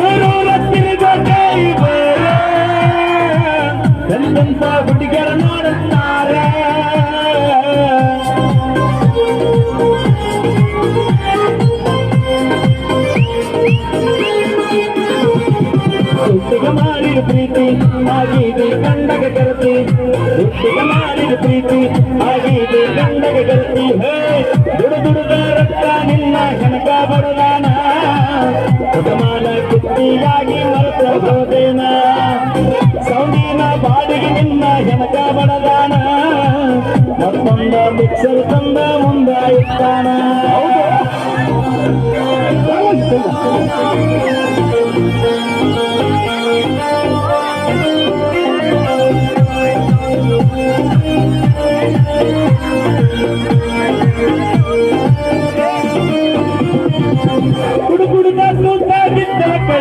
ಊರೂರ ತಿರುಗೋಕೆ ಬೇರೆ ಎಂತೆಂತ ಹುಡುಗಿಯರು ನೋಡುತ್ತಾರೆ ಹುಟ್ಟಿಗೆ ಮಾಡಿದ ಪ್ರೀತಿ ಆಗಿದೆ ಗಂಡಗೆ ಗೆಳತಿ ಹುಟ್ಟಿಗೆ ಮಾಡಿದ ಪ್ರೀತಿ ಆಗಿದೆ ಗಂಡಗೆ ಗೆಳತಿ ಹೇ ದುಡುದ ರಕ್ತ ನಿನ್ನ ಕನಕ ಬಡದಾನ ಸಮಾನ ಕಿತ್ತಿಯಾಗಿ ಮರೆತ ಹೋದೇನ ಸೌಂಡಿನ ಬಾಡಿಗೆ ನಿನ್ನ ಕನಕ ಬಡದಾನ ಮತ್ತೊಂದ ಮಿಕ್ಸರ್ ತಂದ ಮುಂದ ಇಟ್ಟಾನ